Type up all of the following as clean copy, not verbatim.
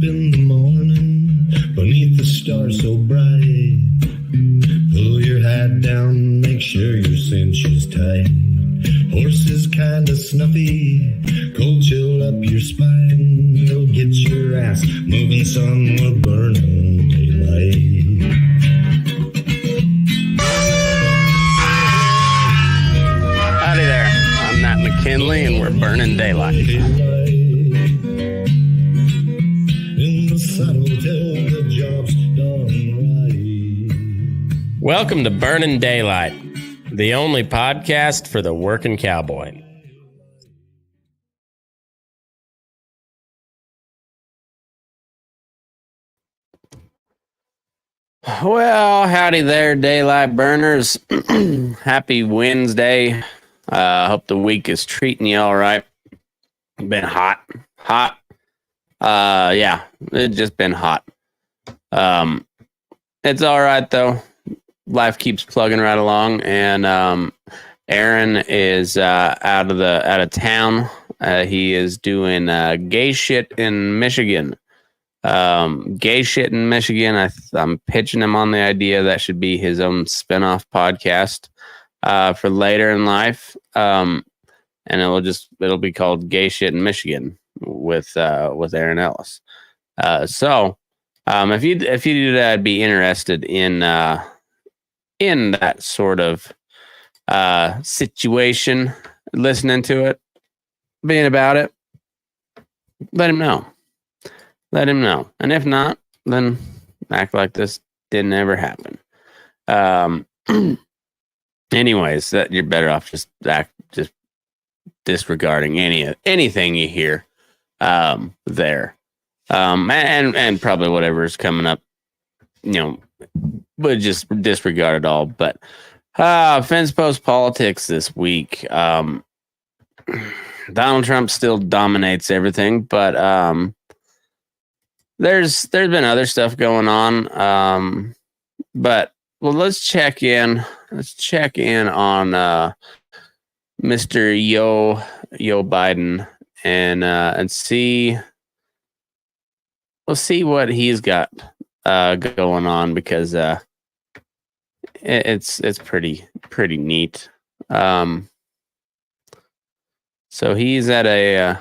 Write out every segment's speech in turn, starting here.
in the morning, beneath the stars so bright. Pull your hat down, make sure your cinch is tight. Horses kinda snuffy, cold chill up your spine. You'll get your ass moving, son, we're burning daylight. Howdy there, I'm Matt McKinley and we're burning daylight. In the saddle till the job's done right. Welcome to Burning Daylight, the only podcast for the working cowboy. Well, howdy there, daylight burners. Happy Wednesday. Hope the week is treating you all right. Been hot. Yeah, it's just been hot. It's all right though. Life keeps plugging right along, and Aaron is out of town. He is doing gay shit in Michigan. Gay shit in Michigan. I'm pitching him on the idea that should be his own spinoff podcast for later in life. And it'll be called Gay Shit in Michigan with Aaron Ellis. So if you'd be interested in that sort of situation, listening to it, being about it, let him know. And if not, then act like this didn't ever happen. Anyways, that you're better off just disregarding anything you hear there. And probably whatever is coming up, but just disregard it all. But fence post politics this week. Donald Trump still dominates everything, but there's been other stuff going on. But let's check in. Let's check in on Mr. Joe Biden and see. We'll see what he's got going on, because it's pretty neat. So he's at a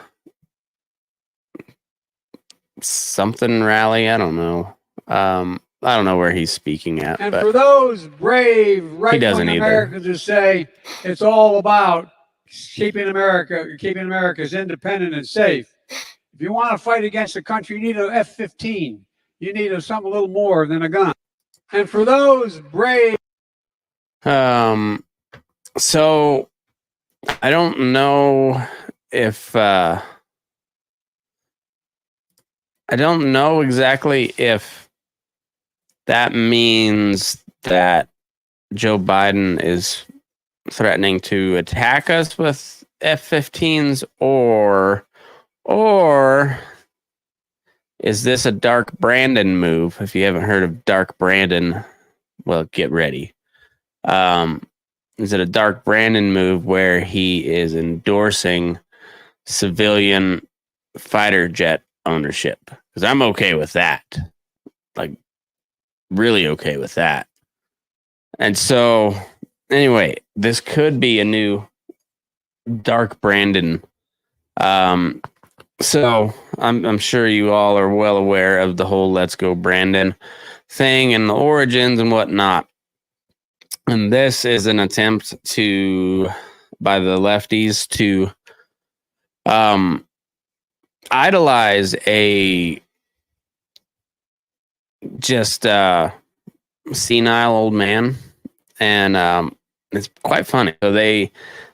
something rally. I don't know. I don't know where he's speaking at. And but for those brave right-wing Americans who say it's all about keeping America's independent and safe, if you want to fight against the country, you need an F-15. You need something a little more than a gun. And for those brave... So I don't know if... I don't know exactly if that means that Joe Biden is threatening to attack us with F-15s, or is this a Dark Brandon move? If you haven't heard of Dark Brandon, well, get ready. Is it a Dark Brandon move where he is endorsing civilian fighter jet ownership? Because I'm okay with that. Like, really okay with that. And so, anyway, this could be a new Dark Brandon. So I'm sure you all are well aware of the whole Let's Go Brandon thing and the origins and whatnot. And this is an attempt by the lefties to idolize a just senile old man, and it's quite funny. So they've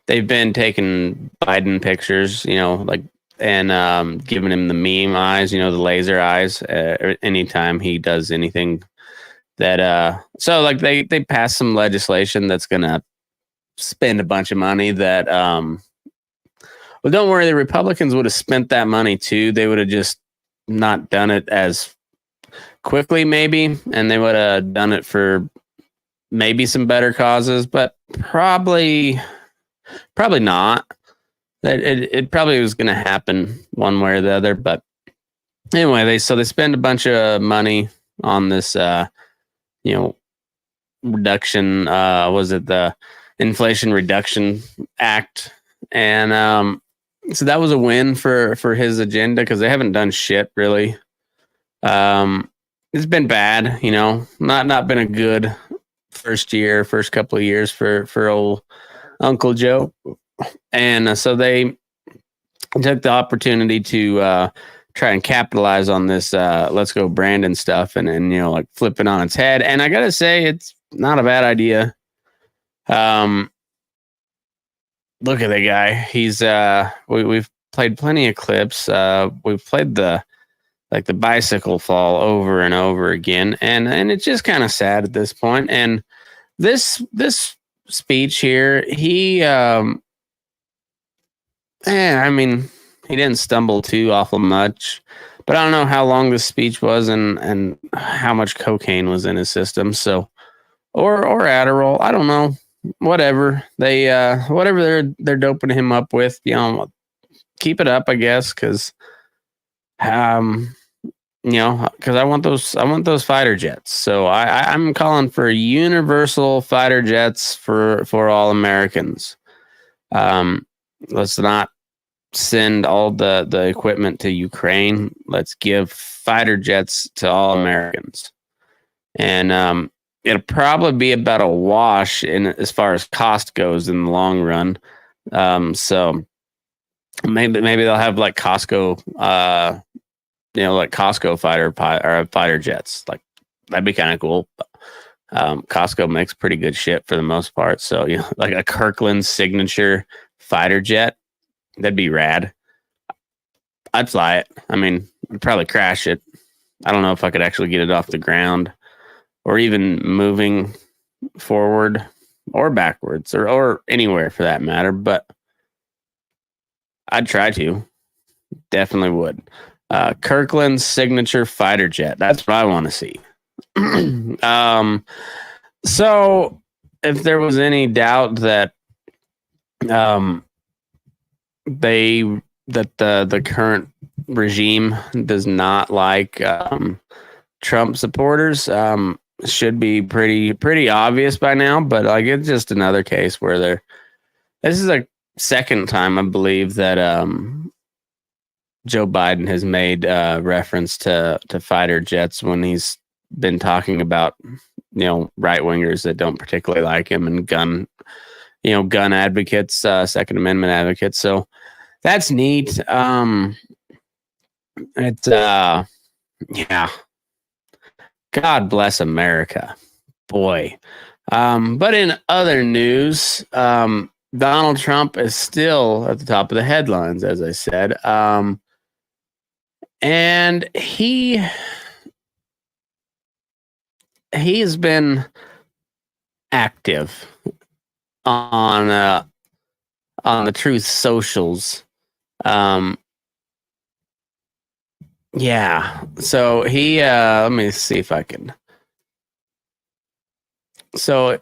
been taking Biden pictures, and giving him the meme eyes, the laser eyes, anytime he does anything that so like they passed some legislation that's gonna spend a bunch of money that well, don't worry, the Republicans would have spent that money too. They would have just not done it as quickly, maybe, and they would have done it for maybe some better causes, but probably not. That it probably was going to happen one way or the other, but anyway, they spend a bunch of money on this, reduction. Was it the Inflation Reduction Act? And so that was a win for his agenda because they haven't done shit really. It's been bad, not been a good first couple of years for old Uncle Joe, and so they took the opportunity to try and capitalize on this let's go Brandon stuff and like flip it on its head. And I gotta say, it's not a bad idea. Look at the guy. He's we've played plenty of clips. We've played the bicycle fall over and over again, and it's just kind of sad at this point. And this speech here, I mean, he didn't stumble too awful much, but I don't know how long this speech was and how much cocaine was in his system. So, or Adderall, I don't know. Whatever they're doping him up with, keep it up, I guess, because because I want those fighter jets. So I'm calling for universal fighter jets for all Americans. Let's not send all the equipment to Ukraine. Let's give fighter jets to all Americans. And it'll probably be about a wash in as far as cost goes in the long run. So maybe they'll have like Costco, like Costco fighter jets. Like that'd be kind of cool. Costco makes pretty good shit for the most part. So like a Kirkland signature fighter jet, that'd be rad. I'd fly it. I mean, I'd probably crash it. I don't know if I could actually get it off the ground or even moving forward or backwards or anywhere for that matter. But I'd try to. Definitely would. Kirkland's signature fighter jet. That's what I want to see. So if there was any doubt that the current regime does not like Trump supporters, should be pretty obvious by now. But like, it's just another case where this is a second time I believe that Joe Biden has made reference to fighter jets when he's been talking about right wingers that don't particularly like him and gun advocates, Second Amendment advocates. So that's neat. It's yeah. God bless America, boy. But in other news, Donald Trump is still at the top of the headlines, as I said. And he has been active on the Truth socials. Yeah. So he let me see if I can. So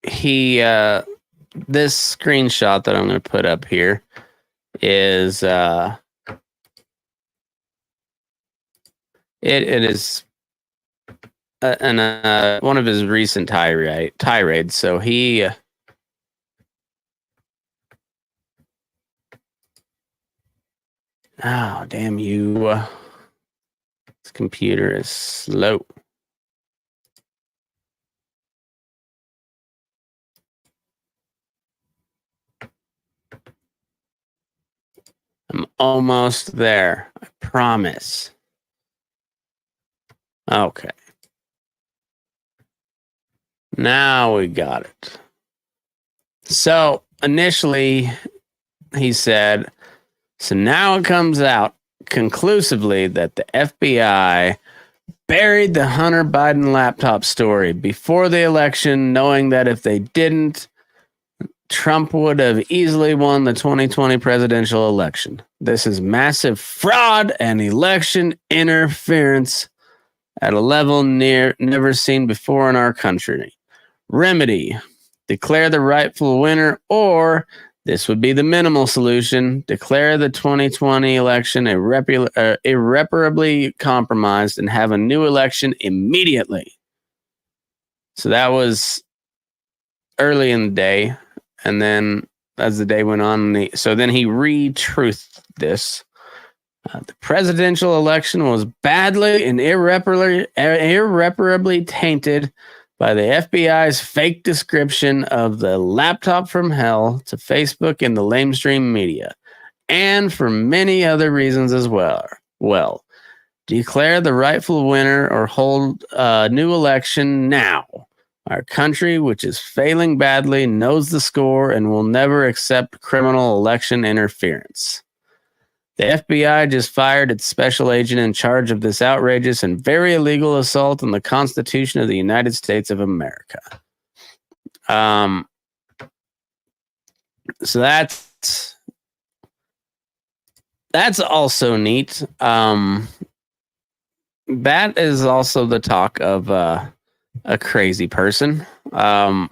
he this screenshot that I'm going to put up here is it is one of his recent tirades. So he oh, damn you. This computer is slow. I'm almost there. I promise. Okay. Now we got it. So initially he said, so now it comes out conclusively that the FBI buried the Hunter Biden laptop story before the election, knowing that if they didn't, Trump would have easily won the 2020 presidential election. This is massive fraud and election interference at a level never seen before in our country. Remedy: declare the rightful winner or This would be the minimal solution. Declare the 2020 election irreparably compromised and have a new election immediately. So that was early in the day. And then as the day went on, so then he re-truthed this. The presidential election was badly and irreparably tainted by the FBI's fake description of the laptop from hell to Facebook and the lamestream media, and for many other reasons as well. Well, declare the rightful winner or hold a new election now. Our country, which is failing badly, knows the score and will never accept criminal election interference. The FBI just fired its special agent in charge of this outrageous and very illegal assault on the Constitution of the United States of America. So that's also neat. That is also the talk of a crazy person. That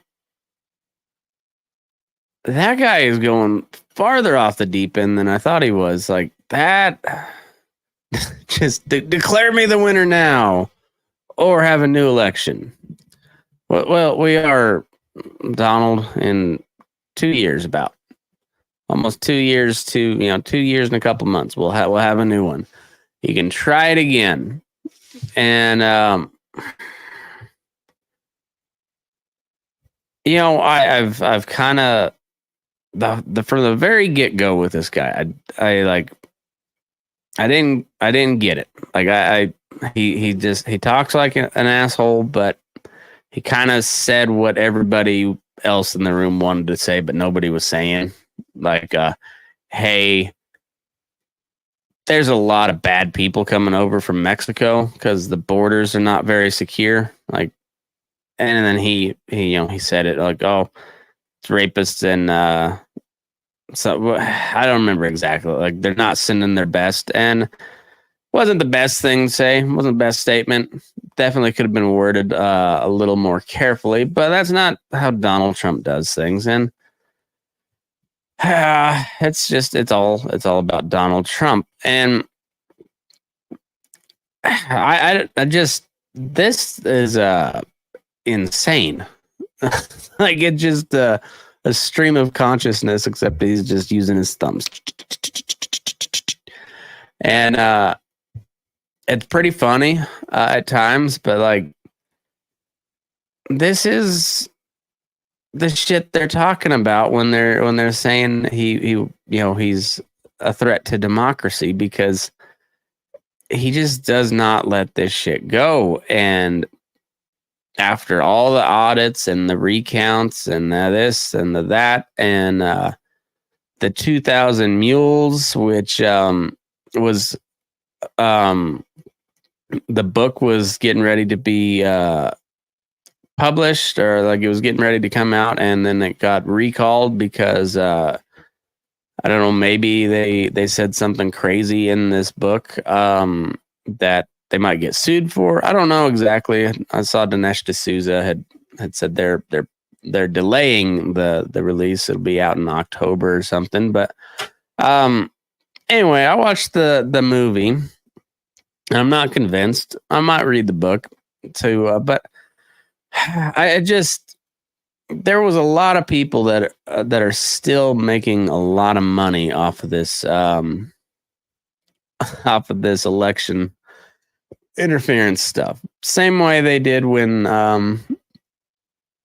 guy is going farther off the deep end than I thought he was. Like that, just declare me the winner now, or have a new election. Well, we are, Donald, in 2 years, about almost 2 years to 2 years and a couple months. We'll have a new one. You can try it again, and I've kind of from the very get go with this guy. I didn't get it. Like he talks like an asshole, but he kind of said what everybody else in the room wanted to say, but nobody was saying. Like, hey, there's a lot of bad people coming over from Mexico because the borders are not very secure. Like, and then he said it like, oh, it's rapists and so I don't remember exactly. Like, they're not sending their best, and wasn't the best thing to say. Wasn't the best statement. Definitely could have been worded a little more carefully, but that's not how Donald Trump does things. And it's all about Donald Trump. And I just, this is insane. Like, it's just a stream of consciousness, except he's just using his thumbs. And it's pretty funny at times, but like, this is the shit they're talking about when they're saying he's a threat to democracy, because he just does not let this shit go. And after all the audits and the recounts and this and that and the 2,000 mules, which was the book was getting ready to be published, or like it was getting ready to come out, and then it got recalled because I don't know, maybe they said something crazy in this book that they might get sued for. I don't know exactly. I saw Dinesh D'Souza had said they're delaying the release. It'll be out in October or something. But anyway, I watched the movie. I'm not convinced. I might read the book too, but I just, there was a lot of people that are still making a lot of money off of this election interference stuff. Same way they did when the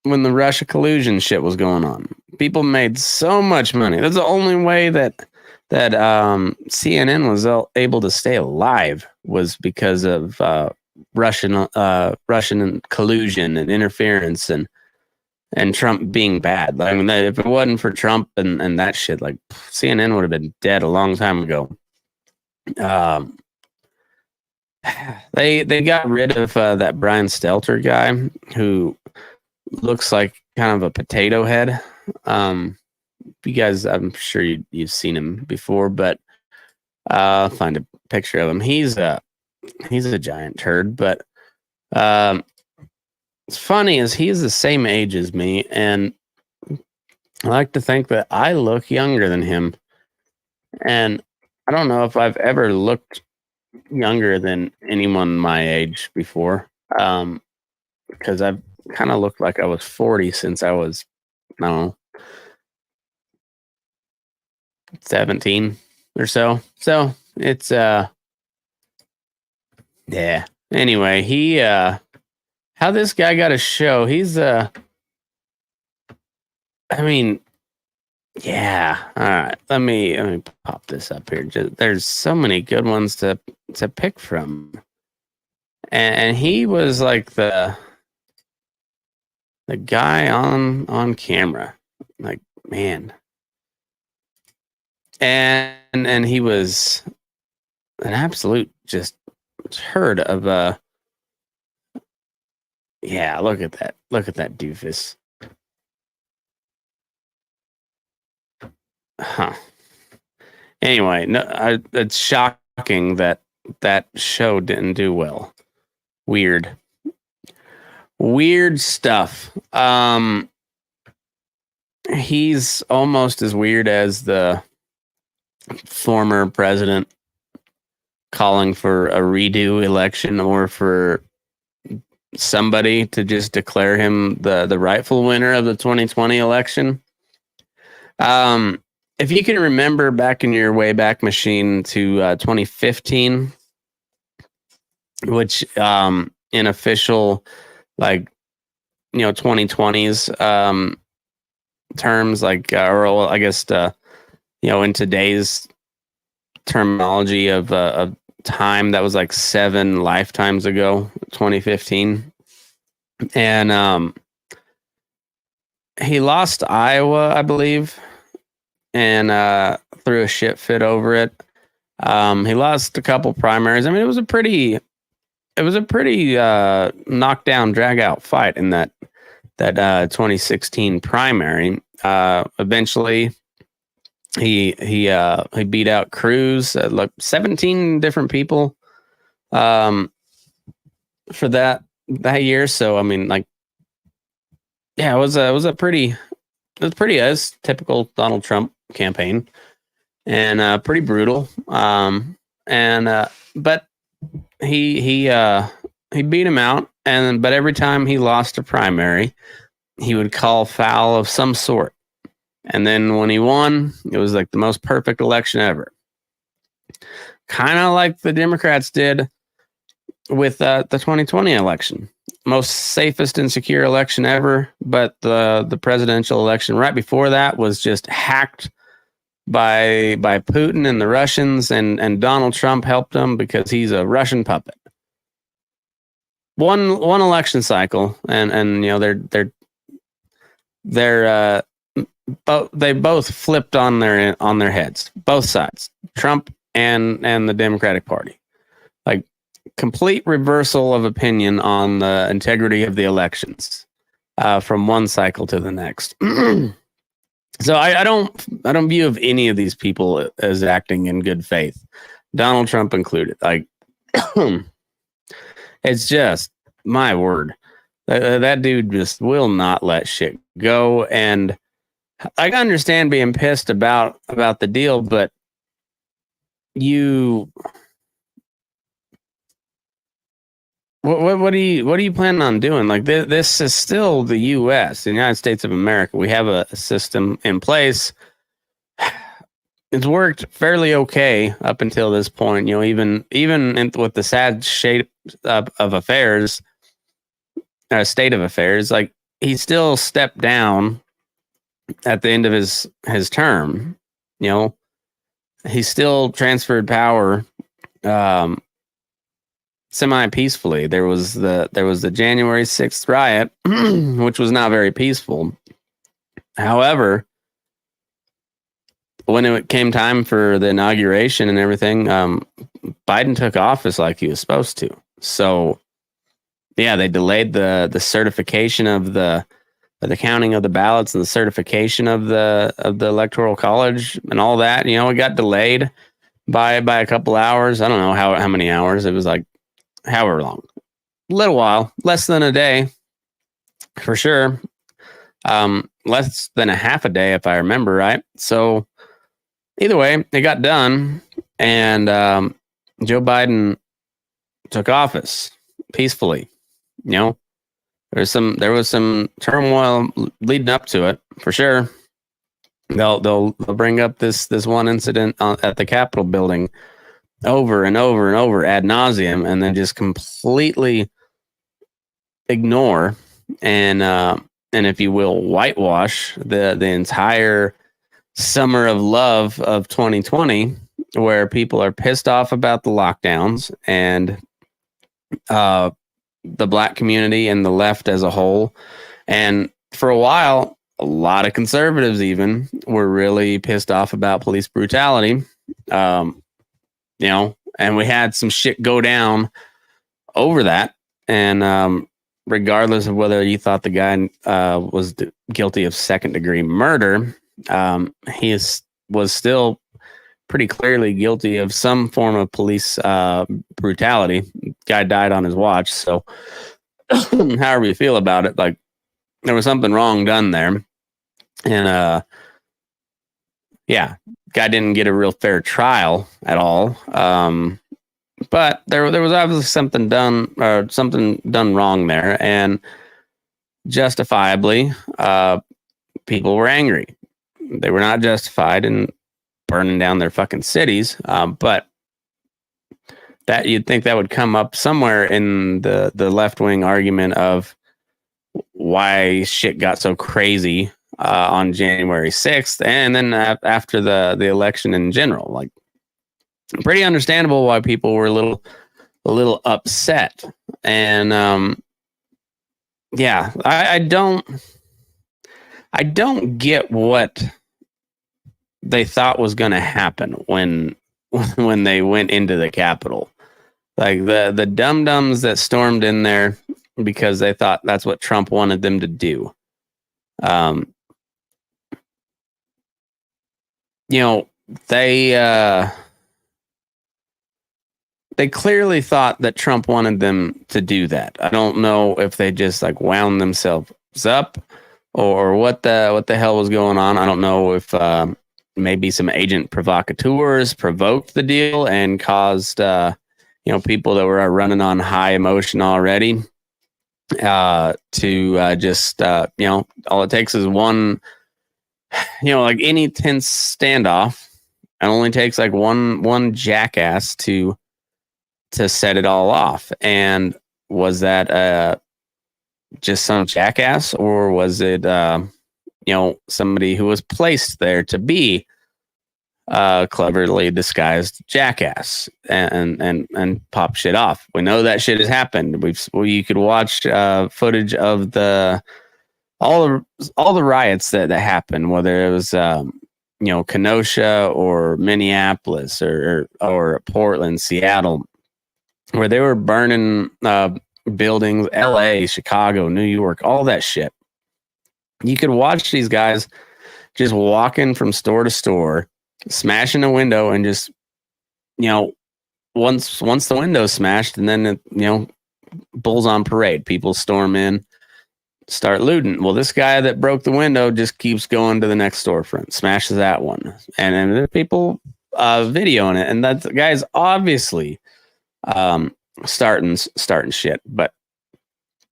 Russia collusion shit was going on. People made so much money. That's the only way that CNN was able to stay alive, was because of Russian collusion and interference and Trump being bad. I mean, if it wasn't for Trump and that shit, like, CNN would have been dead a long time ago. They got rid of that Brian Stelter guy, who looks like kind of a potato head. You guys, I'm sure you've seen him before, but I'll find a picture of him. He's a giant turd, but it's funny is he's the same age as me, and I like to think that I look younger than him. And I don't know if I've ever looked younger than anyone my age before. Because I've kind of looked like I was 40 since I was, I don't know, 17 or so. So it's, yeah. Anyway, how this guy got a show, he's, I mean, yeah. All right. Let me pop this up here. There's so many good ones to pick from. And he was like the guy on camera. Like, man. And he was an absolute just turd of a yeah, look at that. Look at that doofus. Huh. Anyway, no, it's shocking that show didn't do well. Weird stuff. He's almost as weird as the former president calling for a redo election, or for somebody to just declare him the rightful winner of the 2020 election. If you can remember back in your Wayback Machine to 2015, which in official, like, 2020s terms, like, or I guess in today's terminology of time, that was like 7 lifetimes ago, 2015. And he lost Iowa, I believe, and threw a shit fit over it. He lost a couple primaries. I mean, it was a pretty knockdown, drag out fight in that 2016 primary. Eventually, he beat out Cruz, like 17 different people for that year. So I mean, like, yeah, it was pretty as typical Donald Trump campaign, and pretty brutal. But he beat him out, but every time he lost a primary, he would call foul of some sort. And then when he won, it was like the most perfect election ever. Kind of like the Democrats did with the 2020 election. Most safest and secure election ever, but the presidential election right before that was just hacked by Putin and the Russians, and Donald Trump helped them because he's a Russian puppet. One election cycle, and they both flipped on their heads, both sides, Trump and the Democratic Party. Like, complete reversal of opinion on the integrity of the elections from one cycle to the next. So I don't view of any of these people as acting in good faith, Donald Trump included. Like, it's just, my word, that dude just will not let shit go. And I understand being pissed about the deal, but what do you plan on doing? Like, this is still the U.S., the United States of America. We have a system in place. It's worked fairly okay up until this point. Even with the sad shape of affairs, state of affairs, like, he still stepped down at the end of his term. He still transferred power semi-peacefully. There was the January 6th riot, which was not very peaceful. However, when it came time for the inauguration and everything, Biden took office like he was supposed to. So, yeah, they delayed the certification of the counting of the ballots and the certification of the Electoral College and all that. It got delayed by a couple hours. I don't know how many hours. It was like however long, a little while, less than a day for sure. less than a half a day, if I remember right. So either way, it got done, and Joe Biden took office peacefully. You know, there was some turmoil leading up to it for sure. They'll bring up this one incident at the Capitol building over and over and over ad nauseum, and then just completely ignore and if you will, whitewash the entire summer of love of 2020, where people are pissed off about the lockdowns and the black community and the left as a whole. And for a while, a lot of conservatives even were really pissed off about police brutality. You know, and we had some shit go down over that. And regardless of whether you thought the guy was guilty of second-degree murder, was still pretty clearly guilty of some form of police brutality. Guy died on his watch. So however you feel about it, like, there was something wrong done there. And yeah, guy didn't get a real fair trial at all. But there was obviously something done wrong there, and justifiably, people were angry. They were not justified in burning down their fucking cities, but that you'd think that would come up somewhere in the left-wing argument of why shit got so crazy on January 6th, and then after the election in general. Like, pretty understandable why people were a little upset. And yeah, I don't get what they thought was going to happen when they went into the Capitol. Like, the dum-dums that stormed in there because they thought that's what Trump wanted them to do. You know, they clearly thought that Trump wanted them to do that. I don't know if they just like wound themselves up or what the hell was going on. I don't know if maybe some agent provocateurs provoked the deal and caused people that were running on high emotion already to just all it takes is one, like any tense standoff. It only takes like one jackass to set it all off. And was that just some jackass, or was it somebody who was placed there to be cleverly disguised jackass and pop shit off? We know that shit has happened. You could watch footage of all the riots that happened, whether it was Kenosha or Minneapolis or Portland, Seattle, where they were burning buildings, LA, Chicago, New York, all that shit. You could watch these guys just walking from store to store, smashing a window, and just, once the window's smashed, and then, bulls on parade. People storm in, start looting. Well, this guy that broke the window just keeps going to the next storefront, smashes that one. And then there are people videoing it. And that guy's obviously starting shit. But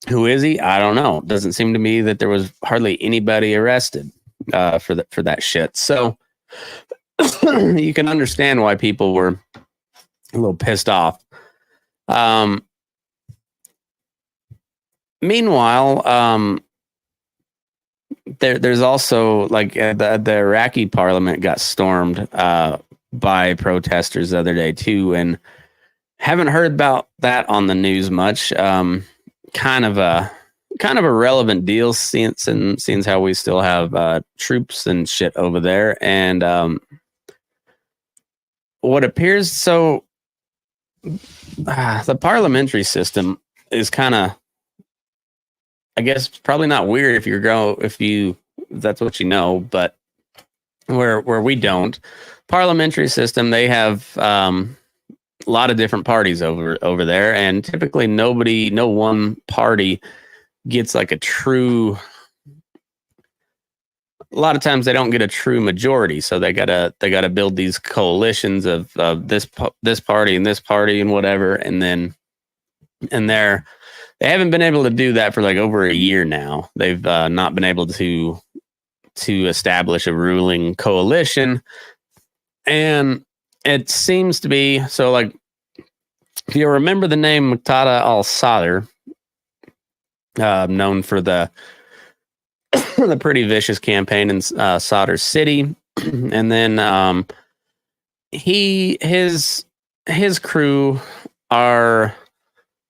who is he? I don't know. It doesn't seem to me that there was hardly anybody arrested for that shit. So you can understand why people were a little pissed off. Meanwhile, there's also like the Iraqi parliament got stormed by protesters the other day too, and haven't heard about that on the news much. Kind of a relevant deal since how we still have troops and shit over there, and what appears so the parliamentary system is kind of, I guess, probably not weird if that's what you know, but where we don't. Parliamentary system, they have a lot of different parties over there, and typically no one party gets like a true a lot of times they don't get a true majority, so they gotta build these coalitions of this party and this party and whatever, and they haven't been able to do that for like over a year now. They've not been able to establish a ruling coalition, and it seems to be so. Like, if you remember the name Muqtada al-Sadr, known for the pretty vicious campaign in Sadr City, and then his crew are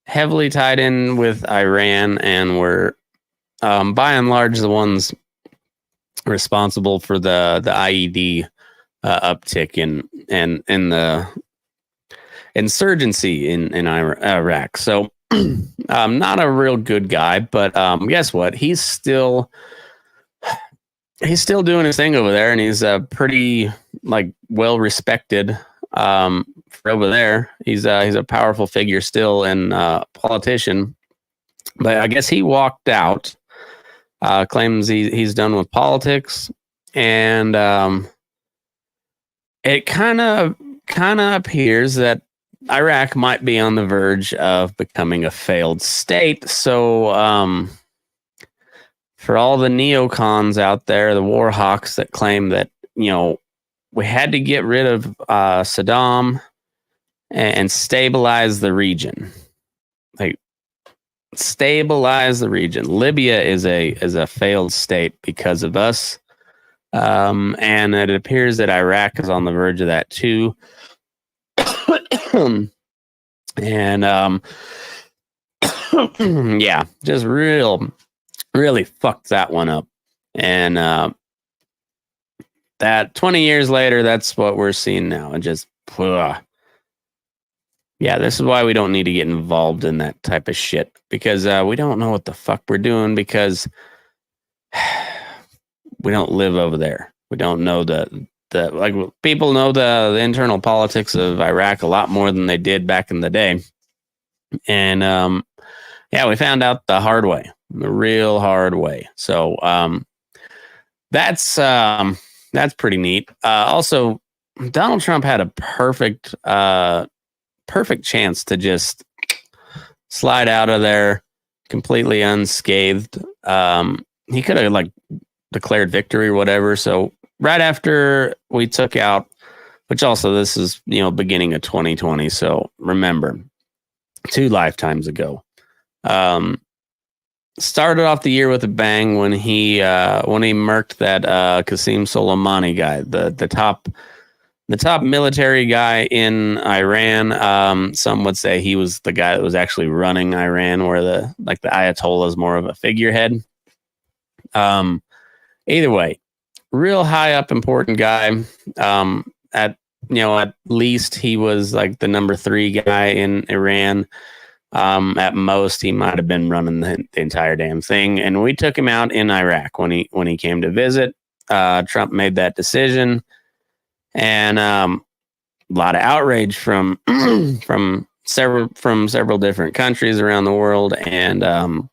heavily tied in with Iran, and were by and large the ones responsible for the IED uptick in the insurgency in Iraq. So not a real good guy, but guess what? He's still doing his thing over there, and he's pretty like well respected for over there. He's a powerful figure still, and politician. But I guess he walked out, claims he's done with politics, and it kind of appears that Iraq might be on the verge of becoming a failed state. So for all the neocons out there, the war hawks that claim that, we had to get rid of Saddam and stabilize the region. Like, stabilize the region. Libya is a failed state because of us. And it appears that Iraq is on the verge of that too. And yeah, just really fucked that one up. And that 20 years later, that's what we're seeing now. And just yeah, this is why we don't need to get involved in that type of shit, because we don't know what the fuck we're doing, because we don't live over there. We don't know the like, people know the internal politics of Iraq a lot more than they did back in the day. And yeah, we found out the hard way, the real hard way. So that's pretty neat. Also, Donald Trump had a perfect chance to just slide out of there completely unscathed. He could have like declared victory or whatever. So right after we took out, which also this is, beginning of 2020. So remember, 2 lifetimes ago, started off the year with a bang when he murked that Qasem Soleimani guy, the top military guy in Iran. Some would say he was the guy that was actually running Iran, where the Ayatollah is more of a figurehead. Either way, real high up important guy. At least he was like the number 3 guy in Iran. At most, he might have been running the entire damn thing. And we took him out in Iraq when he came to visit. Trump made that decision, and a lot of outrage from several different countries around the world, and the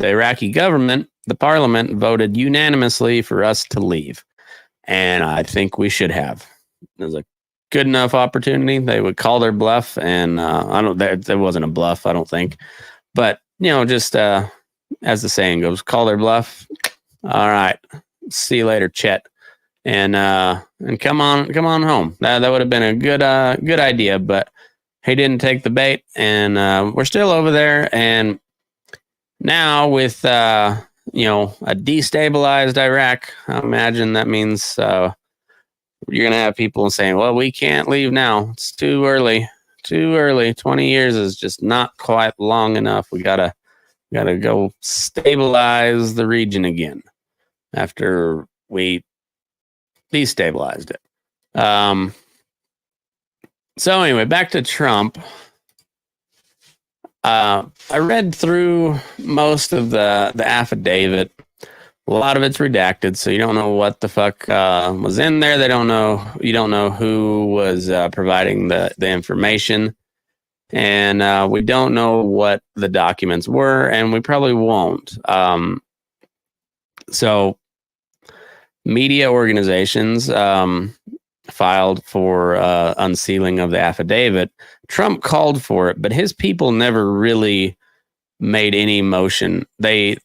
Iraqi government, the parliament, voted unanimously for us to leave. And I think we should have. It was a good enough opportunity. They would call their bluff, and there wasn't a bluff, I don't think. But, just as the saying goes, call their bluff. All right. See you later, Chet. And come on home. That would have been a good idea, but he didn't take the bait, and we're still over there. And now with a destabilized Iraq, I imagine that means you're gonna have people saying, "Well, we can't leave now. It's too early. 20 years is just not quite long enough. We gotta go stabilize the region again after we destabilized it." So anyway, back to Trump. I read through most of the affidavit. A lot of it's redacted, so you don't know what the fuck was in there. You don't know who was providing the information, and we don't know what the documents were, and we probably won't. So media organizations filed for unsealing of the affidavit. Trump called for it, but his people never really made any motion. They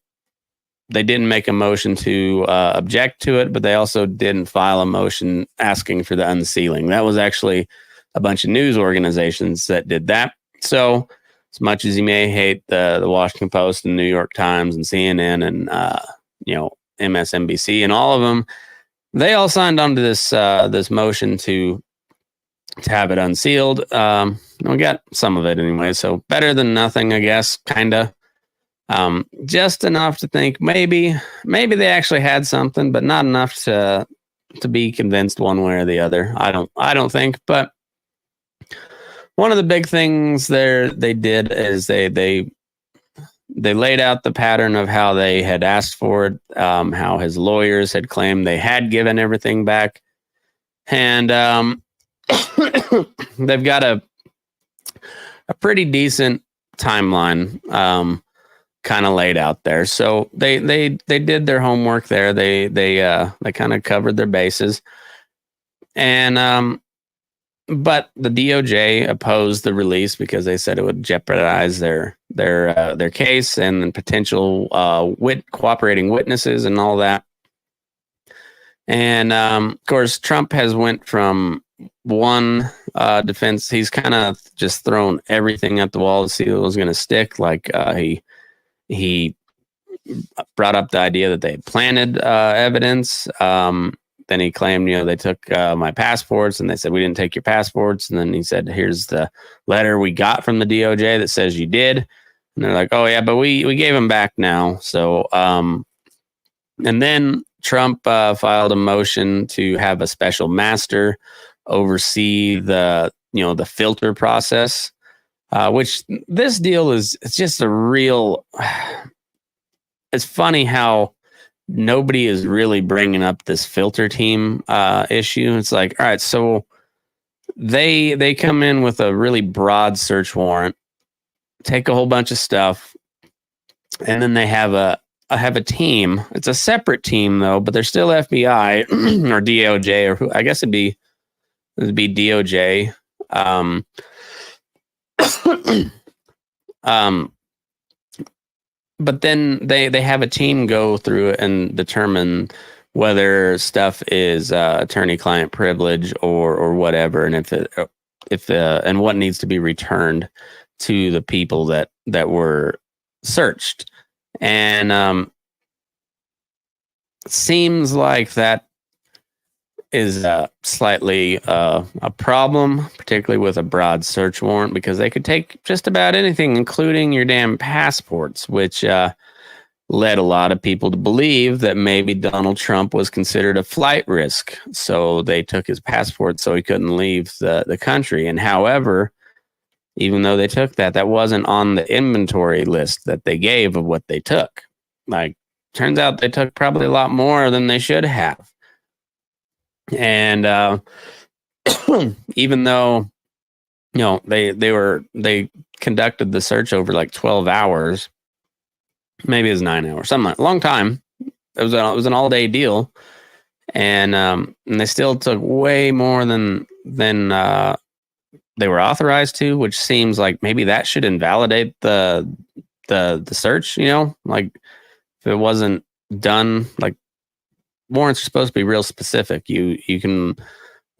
didn't make a motion to object to it, but they also didn't file a motion asking for the unsealing. That was actually a bunch of news organizations that did that. So as much as you may hate the Washington Post and New York Times and CNN and MSNBC and all of them, they all signed on to this motion to have it unsealed. We got some of it anyway, so better than nothing, I guess, kind of. Just enough to think maybe they actually had something, but not enough to be convinced one way or the other. I don't think. But one of the big things they did is they laid out the pattern of how they had asked for it, how his lawyers had claimed they had given everything back, and they've got a pretty decent timeline. Kind of laid out there. So they did their homework there. They kind of covered their bases. And but the DOJ opposed the release because they said it would jeopardize their case and potential cooperating witnesses and all that. And of course, Trump has went from one defense. He's kind of just thrown everything at the wall to see what was going to stick. Like he brought up the idea that they planted evidence. Then he claimed, they took my passports, and they said, we didn't take your passports. And then he said, here's the letter we got from the DOJ that says you did. And they're like, oh yeah, but we gave them back now. So, and then Trump filed a motion to have a special master oversee the filter process. Which this deal it's just a real, it's funny how nobody is really bringing up this filter team issue. It's like, all right, so they come in with a really broad search warrant, take a whole bunch of stuff, and then they have a team. It's a separate team though, but they're still FBI or DOJ, or who I guess it'd be DOJ. But then they have a team go through and determine whether stuff is attorney-client privilege or whatever, and if and what needs to be returned to the people that were searched. And seems like that is slightly a problem, particularly with a broad search warrant, because they could take just about anything, including your damn passports, which led a lot of people to believe that maybe Donald Trump was considered a flight risk. So they took his passport so he couldn't leave the country. And however, even though they took that wasn't on the inventory list that they gave of what they took. Like, turns out they took probably a lot more than they should have. And even though they conducted the search over like 12 hours, maybe it was 9 hours, something like, a long time. It was an all day deal, and they still took way more than they were authorized to, which seems like maybe that should invalidate the search. Like if it wasn't done, like, warrants are supposed to be real specific. You can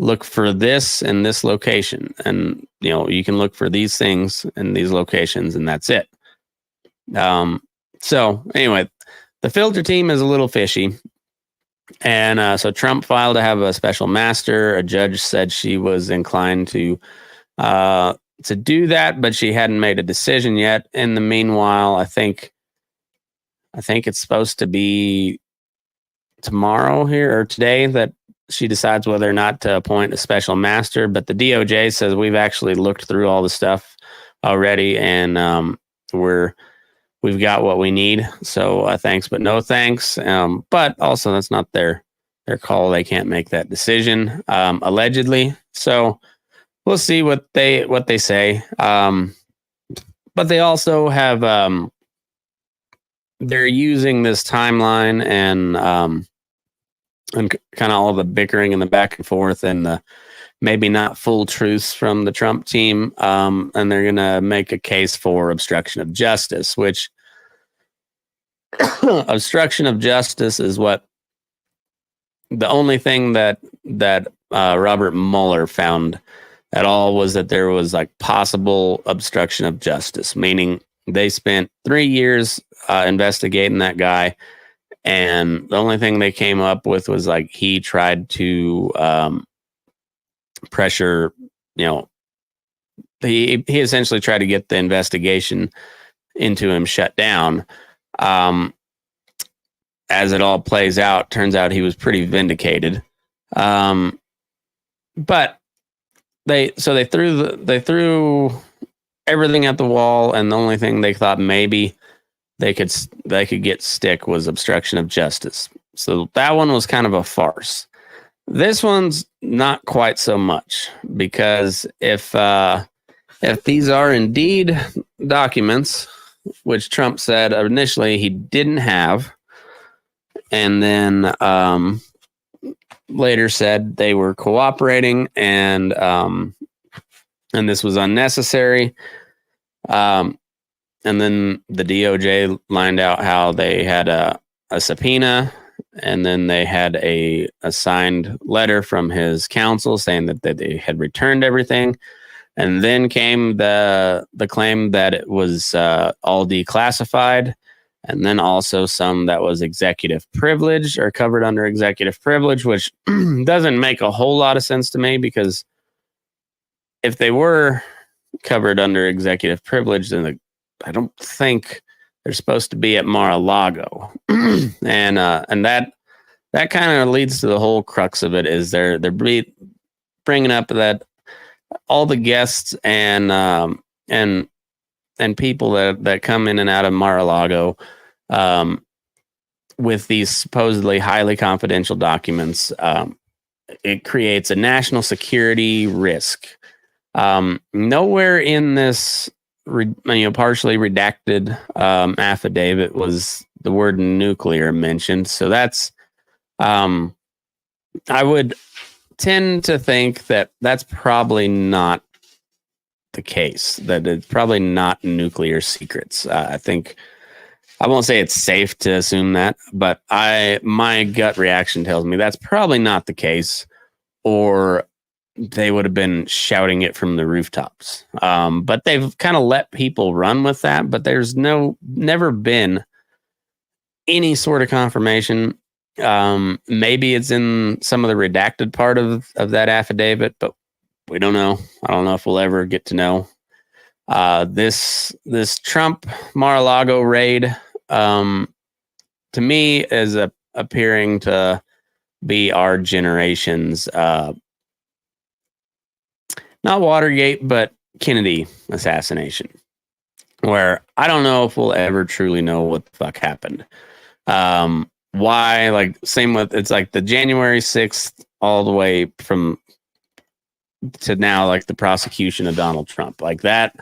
look for this in this location, and you can look for these things in these locations, and that's it. So anyway, the filter team is a little fishy, and so Trump filed to have a special master. A judge said she was inclined to do that, but she hadn't made a decision yet. In the meanwhile, I think it's supposed to be tomorrow here or today that she decides whether or not to appoint a special master. But the DOJ says we've actually looked through all the stuff already, and we've got what we need. So thanks, but no thanks. But also that's not their call. They can't make that decision, allegedly. So we'll see what they say. But they also have they're using this timeline and kind of all the bickering and the back and forth and the maybe not full truths from the Trump team, and they're going to make a case for obstruction of justice, which obstruction of justice is what the only thing that Robert Mueller found at all was that there was like possible obstruction of justice, meaning they spent 3 years investigating that guy, and the only thing they came up with was like he tried to pressure, he essentially tried to get the investigation into him shut down. As it all plays out, turns out he was pretty vindicated. But they threw everything at the wall, and the only thing they thought maybe they could get stick was obstruction of justice. So that one was kind of a farce. This one's not quite so much, because if these are indeed documents, which Trump said initially he didn't have, and then later said they were cooperating and this was unnecessary. And then the DOJ lined out how they had a subpoena, and then they had a signed letter from his counsel saying that they had returned everything. And then came the claim that it was all declassified, and then also some that was executive privilege or covered under executive privilege, which doesn't make a whole lot of sense to me, because if they were covered under executive privilege, then I don't think they're supposed to be at Mar-a-Lago. and that kind of leads to the whole crux of it, is they're bringing up that all the guests and people that come in and out of Mar-a-Lago with these supposedly highly confidential documents, it creates a national security risk. Nowhere in this partially redacted affidavit was the word nuclear mentioned. So that's I would tend to think that that's probably not the case, that it's probably not nuclear secrets. I think I won't say it's safe to assume that, but my gut reaction tells me that's probably not the case, or they would have been shouting it from the rooftops. But they've kind of let people run with that, but there's never been any sort of confirmation. Maybe it's in some of the redacted part of that affidavit, but we don't know. I don't know if we'll ever get to know. This Trump Mar-a-Lago raid, to me, is appearing to be our generation's not Watergate, but Kennedy assassination, where I don't know if we'll ever truly know what the fuck happened. Why? Like, same with, it's like the January 6th all the way from to now, like the prosecution of Donald Trump, like that.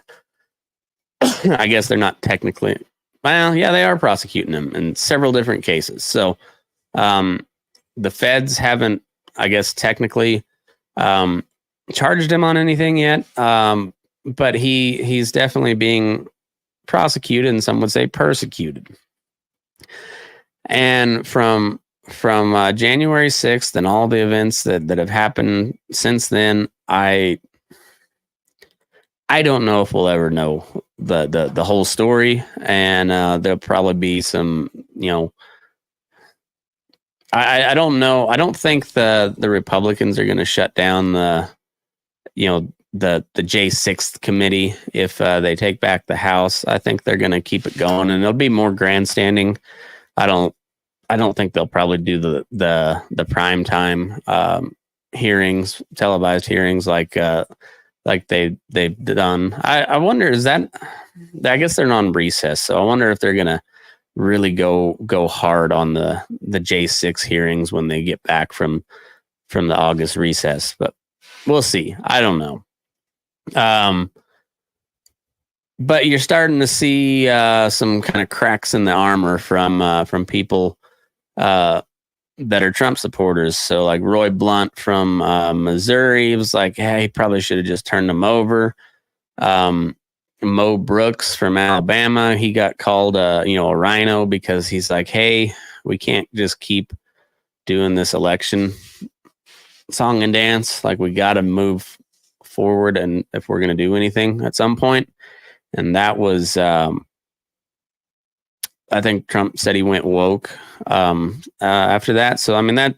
I guess they're not technically, well, yeah, they are prosecuting him in several different cases. So the feds haven't, I guess, technically charged him on anything yet. But he's definitely being prosecuted, and some would say persecuted. And from January 6th and all the events that have happened since then, I don't know if we'll ever know the whole story, and there'll probably be some, I don't know. I don't think the Republicans are going to shut down the J6th committee if they take back the House. I think they're going to keep it going, and there'll be more grandstanding. I don't think they'll probably do the prime time hearings, televised hearings like they've done. I wonder, is that, I guess they're on recess, so I wonder if they're gonna really go hard on the J6 hearings when they get back from the August recess. But we'll see. I don't know. but you're starting to see some kind of cracks in the armor from people that are Trump supporters. So like Roy Blunt from Missouri was like, hey, he probably should have just turned him over. Mo Brooks from Alabama, he got called a rhino because he's like, hey, we can't just keep doing this election song and dance. Like, we got to move forward, and if we're going to do anything at some point. And that was I think Trump said he went woke after that. So I mean,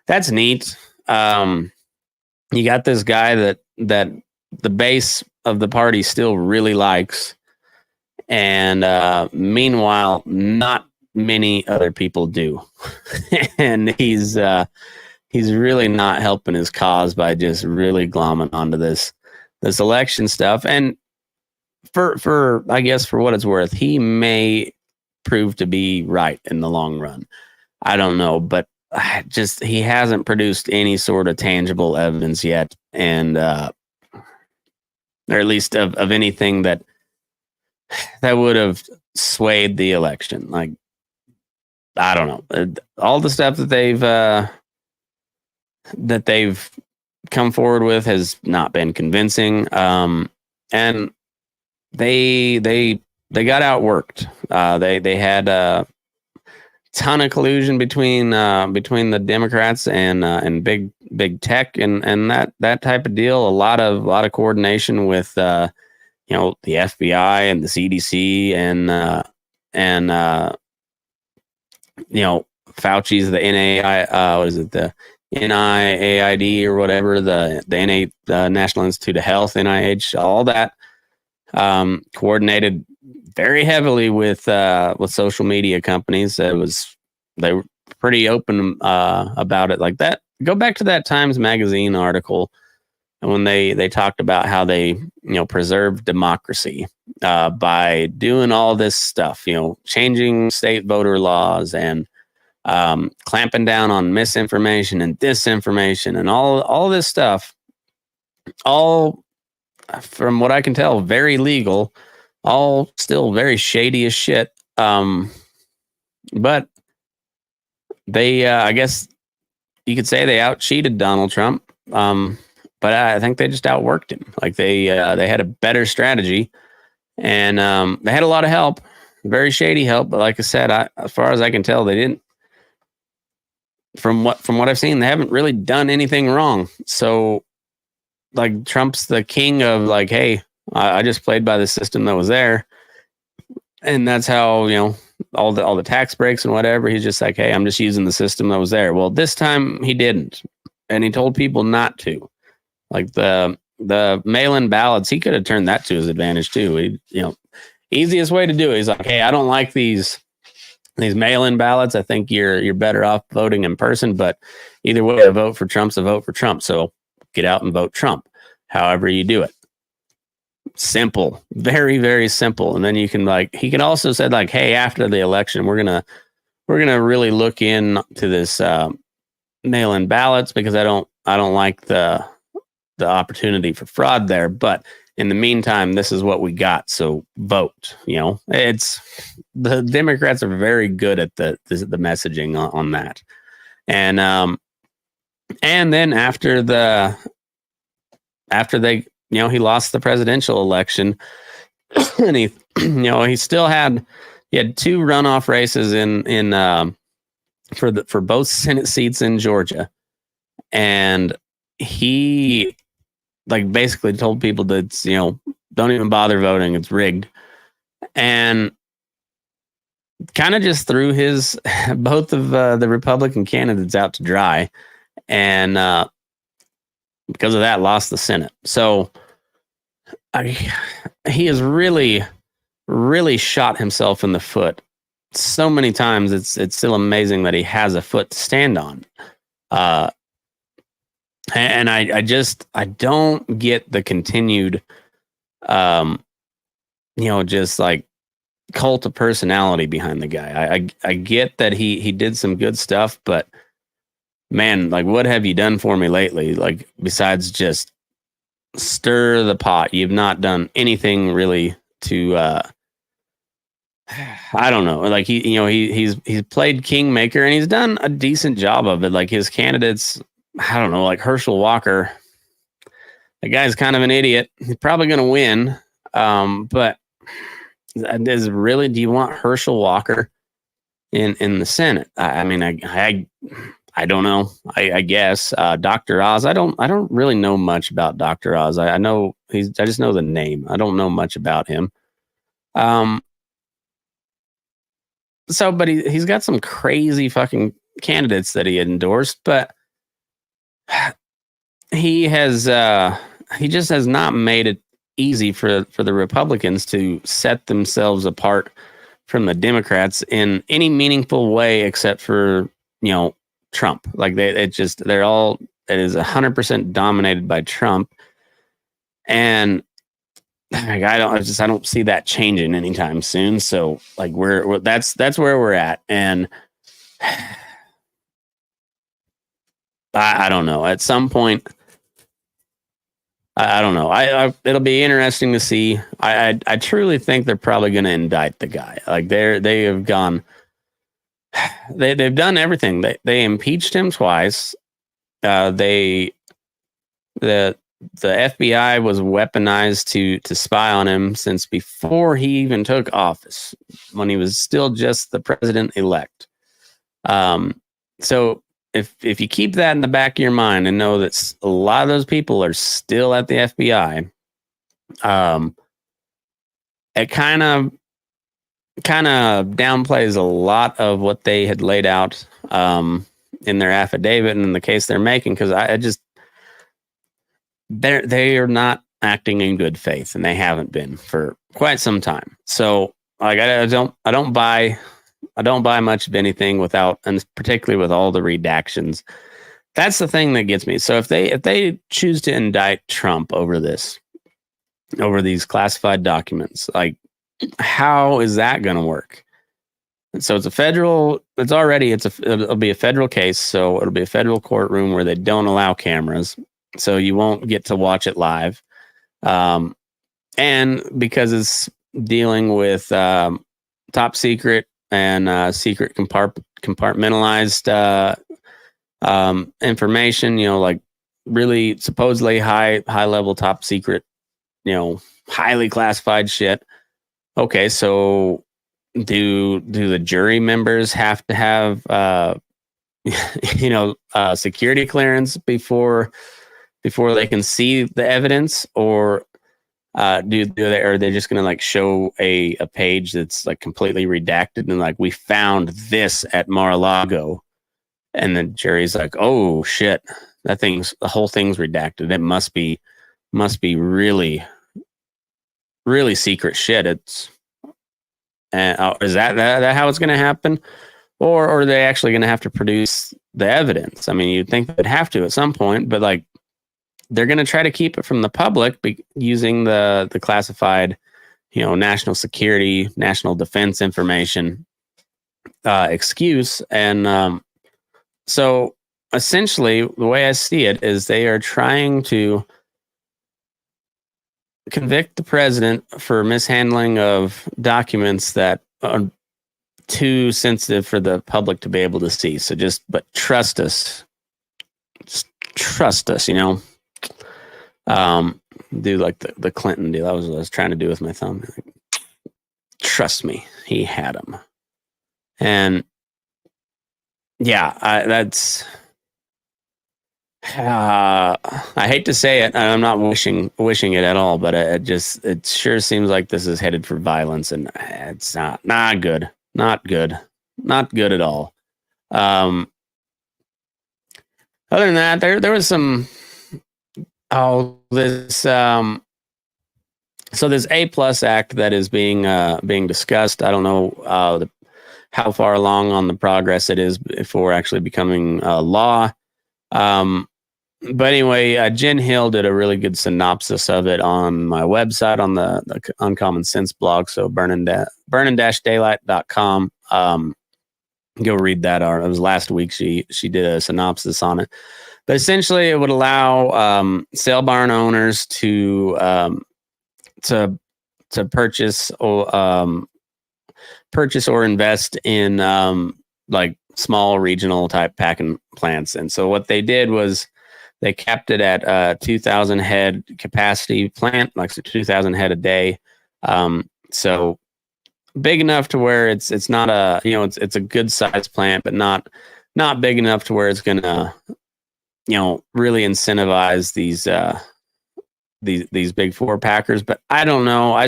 that's neat. You got this guy that the base of the party still really likes, and meanwhile, not many other people do. And he's really not helping his cause by just really glomming onto this election stuff. And for I guess for what it's worth, he may prove to be right in the long run. I don't know, but just he hasn't produced any sort of tangible evidence yet, and or at least of anything that would have swayed the election. Like, I don't know, all the stuff that they've come forward with has not been convincing, and they got outworked. They had a ton of collusion between the Democrats and big tech and that type of deal. A lot of coordination with the FBI and the CDC and Fauci's the NAI what is it, the NIAID or whatever, the National Institute of Health, NIH, all that coordinated very heavily with social media companies. They were pretty open about it like that. Go back to that Times Magazine article when they talked about how they preserve democracy by doing all this stuff, changing state voter laws and clamping down on misinformation and disinformation and all this stuff, all from what I can tell very legal, all still very shady as shit. But they I guess you could say they out-cheated Donald Trump, but I think they just outworked him. Like, they had a better strategy, and they had a lot of help, very shady help. But like I said, as far as I can tell, they didn't. From what I've seen, they haven't really done anything wrong. So, like, Trump's the king of like, hey, I just played by the system that was there, and that's how all the tax breaks and whatever. He's just like, hey, I'm just using the system that was there. Well, this time he didn't, and he told people not to. Like the mail-in ballots, he could have turned that to his advantage too. Easiest way to do it. He's like, hey, I don't like these mail-in ballots. I think you're better off voting in person. But either way, a vote for Trump's a vote for Trump. So get out and vote Trump. However you do it. Simple, very, very simple. And then you can he can also said like, hey, after the election, we're gonna really look into this mail-in ballots, because I don't like the opportunity for fraud there. But in the meantime, this is what we got. So vote. It's the Democrats are very good at the messaging on that. And then after they he lost the presidential election, and he still had two runoff races in for both Senate seats in Georgia, and he basically told people that don't even bother voting, it's rigged, and kind of just threw both of the Republican candidates out to dry, and because of that, lost the Senate. So he has really, really shot himself in the foot so many times. It's still amazing that he has a foot to stand on. And I don't get the continued, just like cult of personality behind the guy. I get that he did some good stuff, but man, like, what have you done for me lately? Like, besides just stir the pot. You've not done anything really to I don't know. Like he's played kingmaker and he's done a decent job of it. Like his candidates, I don't know, like Herschel Walker. The guy's kind of an idiot. He's probably going to win. But do you want Herschel Walker in the Senate? I mean, I don't know. I guess Dr. Oz. I don't really know much about Dr. Oz. I know I just know the name. I don't know much about him. So, but he's got some crazy fucking candidates that he endorsed, but he just has not made it easy for the Republicans to set themselves apart from the Democrats in any meaningful way, except for, Trump. Like it is 100% dominated by Trump. And like, I don't see that changing anytime soon. So like that's where we're at. And I don't know. At some point, I don't know. It'll be interesting to see. I truly think they're probably going to indict the guy. Like they have gone. They've done everything. They impeached him twice. The FBI was weaponized to spy on him since before he even took office, when he was still just the president-elect. So if you keep that in the back of your mind and know that a lot of those people are still at the FBI, it kind of downplays a lot of what they had laid out in their affidavit and in the case they're making, because they are not acting in good faith, and they haven't been for quite some time. So like I don't buy much of anything without, and particularly with all the redactions. That's the thing that gets me. So if they choose to indict Trump over these classified documents, like how is that going to work? And so it'll be a federal case. So it'll be a federal courtroom where they don't allow cameras. So you won't get to watch it live. And because it's dealing with top secret and secret compartmentalized information, like really supposedly high level top secret, highly classified shit. Okay, so do the jury members have to have security clearance before they can see the evidence, or are they just going to like show a page that's like completely redacted and like, we found this at Mar-a-Lago, and the jury's like, oh shit, the whole thing's redacted. It must be really, really secret shit. Is that how it's going to happen? Or are they actually going to have to produce the evidence? I mean, you'd think they'd have to at some point, but like, they're going to try to keep it from the public using the classified, national security, national defense information excuse. And so essentially, the way I see it is they are trying to convict the president for mishandling of documents that are too sensitive for the public to be able to see. So but trust us. Just trust us, do like the Clinton deal. That was what I was trying to do with my thumb. Like, trust me, he had him. And yeah, I hate to say it. I'm not wishing it at all, but it sure seems like this is headed for violence, and it's not good. Not good at all. Other than that, there was some. This A+ Act that is being discussed. I don't know how far along on the progress it is before actually becoming law. But anyway, Jen Hill did a really good synopsis of it on my website on the Uncommon Sense blog. So burning-daylight.com. Go read that. It was last week. She did a synopsis on it. But essentially, it would allow sale barn owners to purchase or invest in like small regional type packing plants. And so what they did was they capped it at 2,000 head capacity plant, like so 2,000 head a day. So big enough to where it's not a, it's a good size plant, but not big enough to where it's gonna, really incentivize these big four packers. But I don't know. I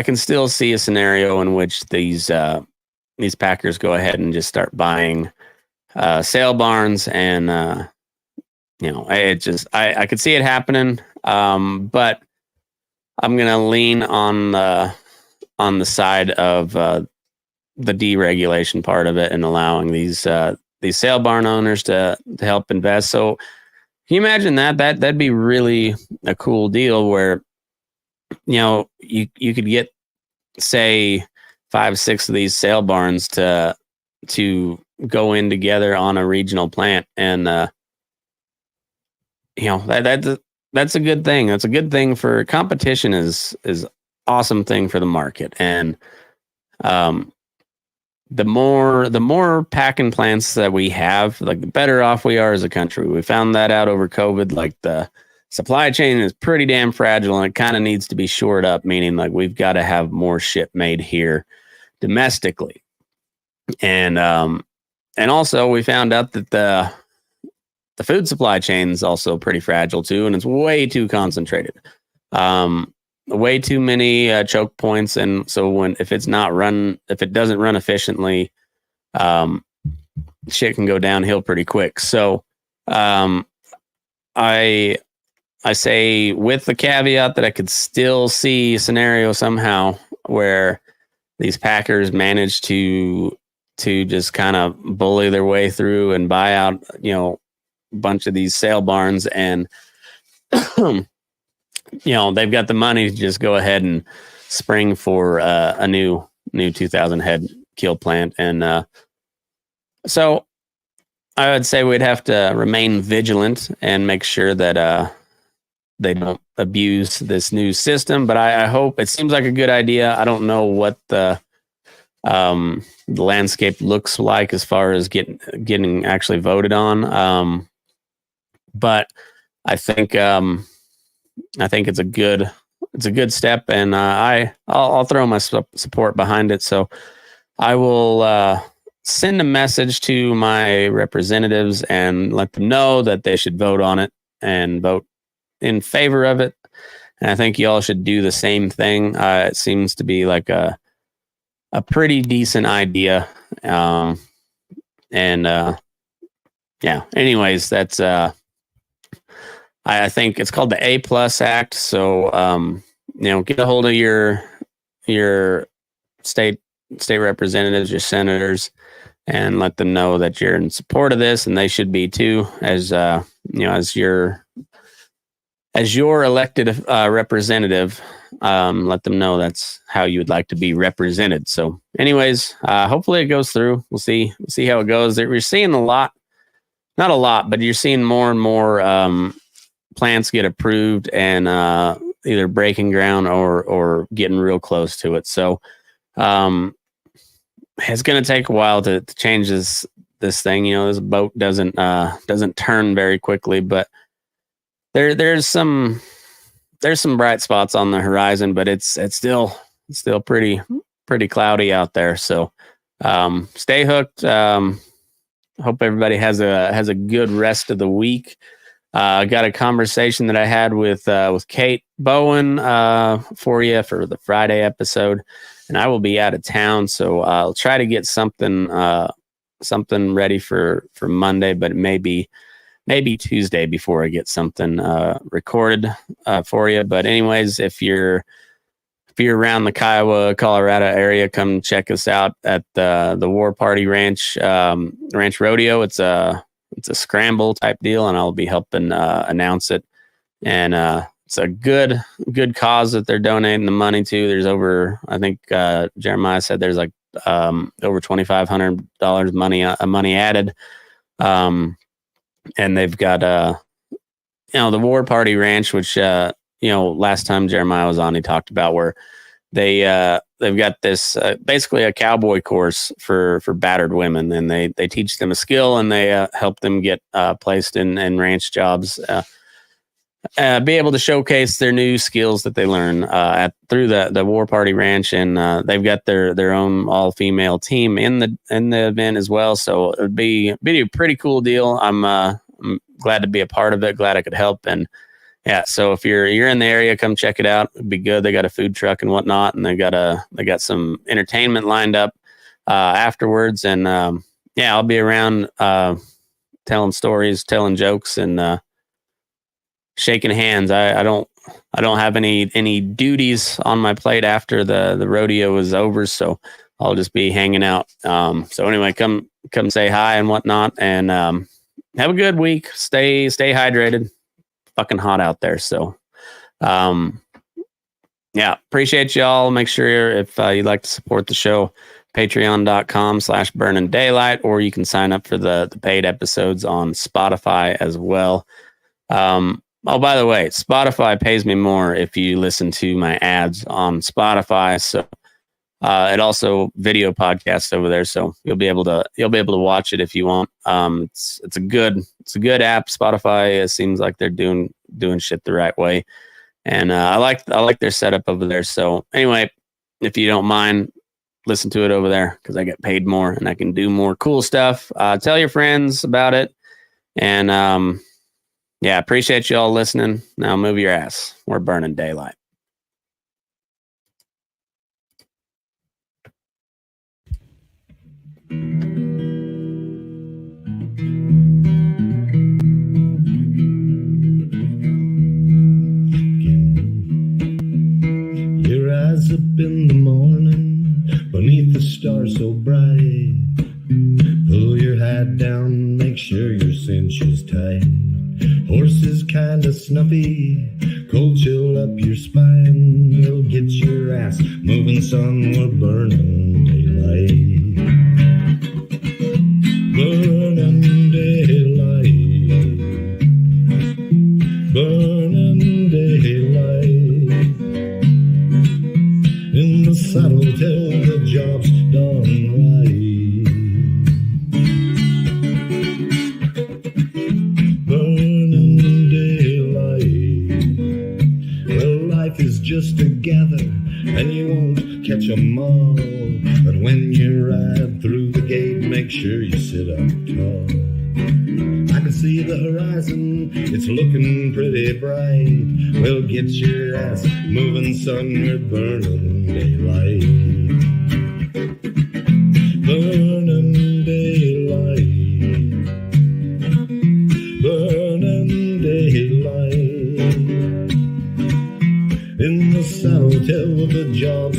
can still see a scenario in which these packers go ahead and just start buying sale barns, and I could see it happening. But I'm gonna lean on the side of the deregulation part of it and allowing these sale barn owners to help invest. So can you imagine that'd be really a cool deal where you could get, say, 5-6 of these sale barns to go in together on a regional plant, and that's a good thing. That's a good thing for competition. Is awesome thing for the market. And the more packing plants that we have, like the better off we are as a country. We found that out over COVID. Like the supply chain is pretty damn fragile, and it kind of needs to be shored up, meaning like we've got to have more shit made here domestically. And also we found out that the food supply chain is also pretty fragile too, and it's way too concentrated. Way too many choke points, and so if it doesn't run efficiently, shit can go downhill pretty quick. So I say, with the caveat that I could still see a scenario somehow where these packers manage to just kind of bully their way through and buy out, a bunch of these sale barns, and they've got the money to just go ahead and spring for a new 2,000 head kill plant. And so I would say we'd have to remain vigilant and make sure that they don't abuse this new system. But I hope, it seems like a good idea. I don't know what the landscape looks like as far as getting actually voted on. But I think it's a good step, and I'll throw my support behind it. So I will send a message to my representatives and let them know that they should vote on it and vote in favor of it. And I think y'all should do the same thing. It seems to be like a pretty decent idea. Anyways, that's I think it's called the A+ Act. So get a hold of your state representatives, your senators, and let them know that you're in support of this, and they should be too, as your elected representative. Let them know that's how you would like to be represented. So anyways, hopefully it goes through. We'll see how it goes. We're seeing not a lot, but you're seeing more and more plants get approved and either breaking ground or getting real close to it. So it's going to take a while to change this thing. This boat doesn't turn very quickly, but there's some bright spots on the horizon, but it's still pretty cloudy out there. So stay hooked. Hope everybody has a good rest of the week. I got a conversation that I had with Kate Bowen for you for the Friday episode, and I will be out of town, so I'll try to get something ready for Monday, but maybe Tuesday before I get something recorded for you. But anyways, if you're around the Kiowa, Colorado area, come check us out at the War Party Ranch Rodeo. It's a scramble type deal, and I'll be helping announce it. And it's a good cause that they're donating the money to. There's over, I think Jeremiah said there's like over $2,500 money added. And they've got, the War Party Ranch, which, last time Jeremiah was on, he talked about where they've got this basically a cowboy course for battered women, and they teach them a skill, and they help them get placed in ranch jobs, be able to showcase their new skills that they learn through the War Party Ranch, and they've got their own all female team in the event as well. So it'd be a pretty cool deal. I'm glad to be a part of it. Glad I could help. And yeah, so if you're in the area, come check it out. It'd be good. They got a food truck and whatnot, and they got some entertainment lined up afterwards. And I'll be around telling stories, telling jokes, and shaking hands. I don't have any duties on my plate after the rodeo is over, so I'll just be hanging out. So anyway, come say hi and whatnot, and have a good week. Stay hydrated. Fucking hot out there. So, appreciate y'all. Make sure if you'd like to support the show, patreon.com/burning-daylight, or you can sign up for the paid episodes on Spotify as well. By the way, Spotify pays me more if you listen to my ads on Spotify. So, it also video podcasts over there, so you'll be able to watch it if you want. It's a good app. Spotify, it seems like they're doing shit the right way, and I like their setup over there. So anyway, if you don't mind, listen to it over there because I get paid more and I can do more cool stuff. Tell your friends about it, and appreciate you all listening. Now move your ass. We're burning daylight. Your eyes up in the morning beneath the stars so bright. Pull your hat down, make sure your cinch is tight. Horse is kinda snuffy, cold chill up your spine. We'll get your ass moving, son, we're burning daylight. Burning daylight. Burning daylight. In the saddle till the job's done right. Burning daylight. Well, life is just a gather, and you won't catch 'em all. But when you ride through the gate, make sure you sit up tall. I can see the horizon, it's looking pretty bright. Well, get your ass moving, son, we're burning daylight. Burning daylight. Burning daylight. In the saddle till the job's